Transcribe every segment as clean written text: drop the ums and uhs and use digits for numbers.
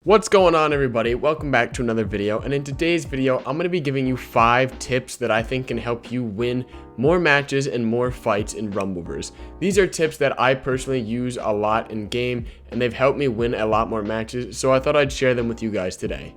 What's going on, everybody? Welcome back to another video, and in today's video I'm going to be giving you 5 tips that I think can help you win more matches and more fights in Rumbleverse. These are tips that I personally use a lot in game and they've helped me win a lot more matches, so I thought I'd share them with you guys today.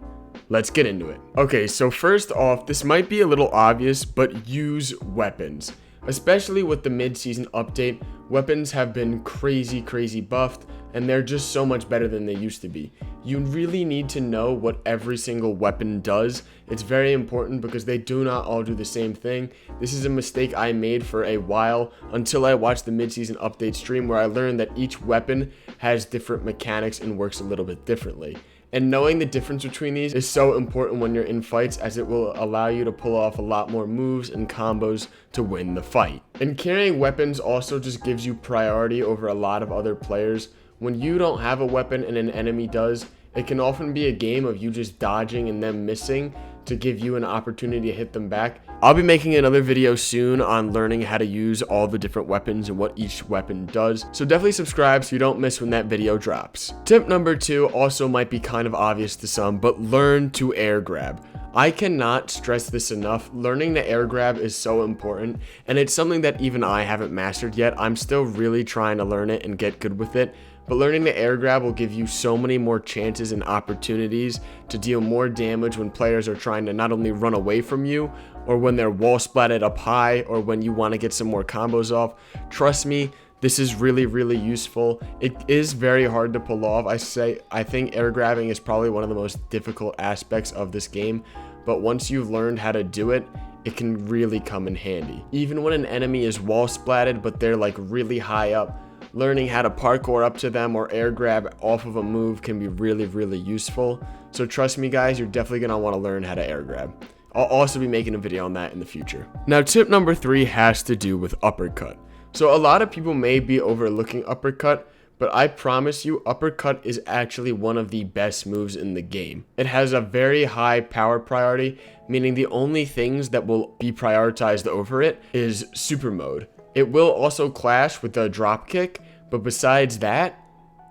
Let's get into it. Okay, so first off, this might be a little obvious, but use weapons. Especially with the mid-season update, weapons have been crazy buffed, and they're just so much better than they used to be. You really need to know what every single weapon does. It's very important because they do not all do the same thing. This is a mistake I made for a while until I watched the mid-season update stream, where I learned that each weapon has different mechanics and works a little bit differently. And knowing the difference between these is so important when you're in fights, as it will allow you to pull off a lot more moves and combos to win the fight. And carrying weapons also just gives you priority over a lot of other players. When you don't have a weapon and an enemy does, it can often be a game of you just dodging and them missing to give you an opportunity to hit them back. I'll be making another video soon on learning how to use all the different weapons and what each weapon does, so definitely subscribe so you don't miss when that video drops. Tip number 2 also might be kind of obvious to some, but learn to air grab. I cannot stress this enough. Learning to air grab is so important, and it's something that even I haven't mastered yet. I'm still really trying to learn it and get good with it. But learning the air grab will give you so many more chances and opportunities to deal more damage when players are trying to not only run away from you, or when they're wall splatted up high, or when you want to get some more combos off. Trust me, this is really useful. It is very hard to pull off. I think air grabbing is probably one of the most difficult aspects of this game, but once you've learned how to do it, it can really come in handy. Even when an enemy is wall splatted but they're like really high up, learning how to parkour up to them or air grab off of a move can be really useful. So trust me guys, you're definitely going to want to learn how to air grab. I'll also be making a video on that in the future. Now tip number 3 has to do with Uppercut. So a lot of people may be overlooking Uppercut, but I promise you Uppercut is actually one of the best moves in the game. It has a very high power priority, meaning the only things that will be prioritized over it is super mode. It will also clash with the drop kick, but besides that,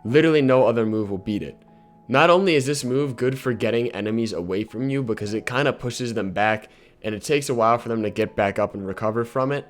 literally no other move will beat it. Not only is this move good for getting enemies away from you because it kind of pushes them back and it takes a while for them to get back up and recover from it,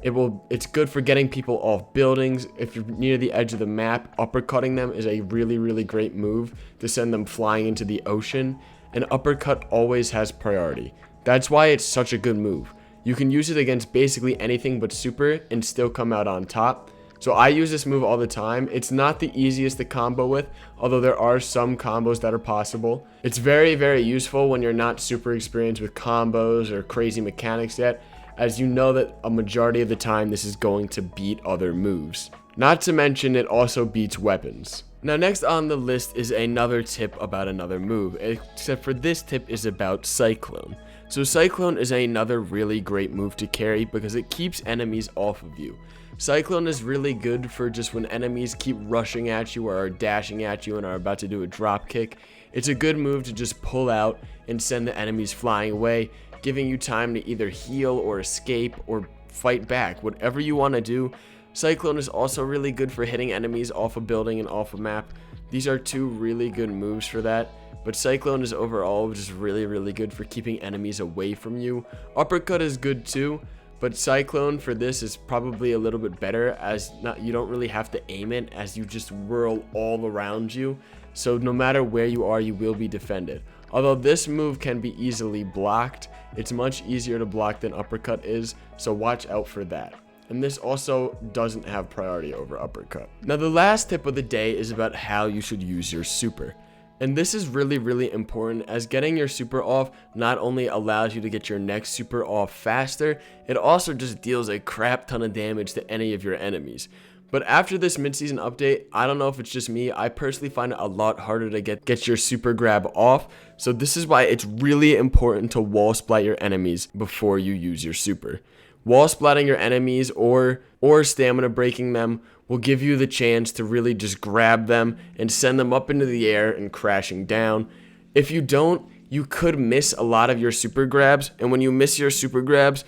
it's good for getting people off buildings. If you're near the edge of the map, uppercutting them is a really great move to send them flying into the ocean, and Uppercut always has priority. That's why it's such a good move. You can use it against basically anything but super and still come out on top. So I use this move all the time. It's not the easiest to combo with, although there are some combos that are possible. It's very useful when you're not super experienced with combos or crazy mechanics yet, as you know that a majority of the time this is going to beat other moves. Not to mention it also beats weapons. Now next on the list is another tip about another move, except for this tip is about Cyclone. So Cyclone is another really great move to carry because it keeps enemies off of you. Cyclone is really good for just when enemies keep rushing at you or are dashing at you and are about to do a drop kick. It's a good move to just pull out and send the enemies flying away, giving you time to either heal or escape or fight back, whatever you want to do. Cyclone is also really good for hitting enemies off a building and off a map. These are 2 really good moves for that. But Cyclone is overall just really good for keeping enemies away from you. Uppercut is good too, but Cyclone for this is probably a little bit better, as you don't really have to aim it, as you just whirl all around you. So no matter where you are, you will be defended. Although this move can be easily blocked, it's much easier to block than Uppercut is, so watch out for that. And this also doesn't have priority over Uppercut. Now the last tip of the day is about how you should use your super. And this is really important, as getting your super off not only allows you to get your next super off faster, it also just deals a crap ton of damage to any of your enemies. But after this mid-season update, I don't know if it's just me, I personally find it a lot harder to get your super grab off. So this is why it's really important to wall splat your enemies before you use your super. Wall splatting your enemies or stamina breaking them will give you the chance to really just grab them and send them up into the air and crashing down. If you don't, you could miss a lot of your super grabs, and when you miss your super grabs,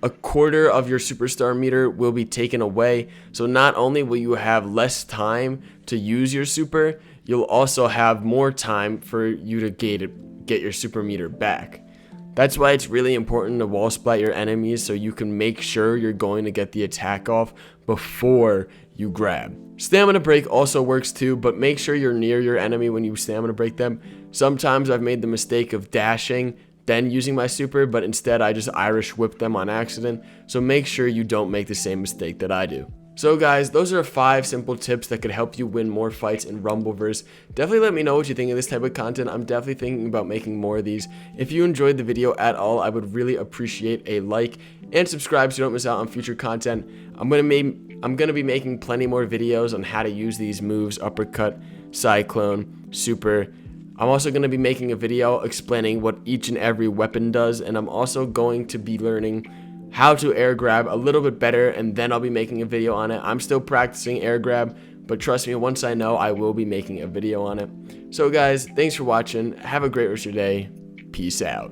a quarter of your superstar meter will be taken away. So not only will you have less time to use your super, you'll also have more time for you to get your super meter back. That's why it's really important to wall splat your enemies so you can make sure you're going to get the attack off before you grab. Stamina break also works too, but make sure you're near your enemy when you stamina break them. Sometimes I've made the mistake of dashing, then using my super, but instead I just Irish whip them on accident, so make sure you don't make the same mistake that I do. So guys, those are 5 simple tips that could help you win more fights in Rumbleverse. Definitely let me know what you think of this type of content. I'm definitely thinking about making more of these. If you enjoyed the video at all, I would really appreciate a like and subscribe so you don't miss out on future content. I'm gonna be making plenty more videos on how to use these moves: Uppercut, Cyclone, Super. I'm also going to be making a video explaining what each and every weapon does, and I'm also going to be learning how to air grab a little bit better, and then I'll be making a video on it. I'm still practicing air grab, but trust me, once I know, I will be making a video on it. So guys, thanks for watching. Have a great rest of your day. Peace out.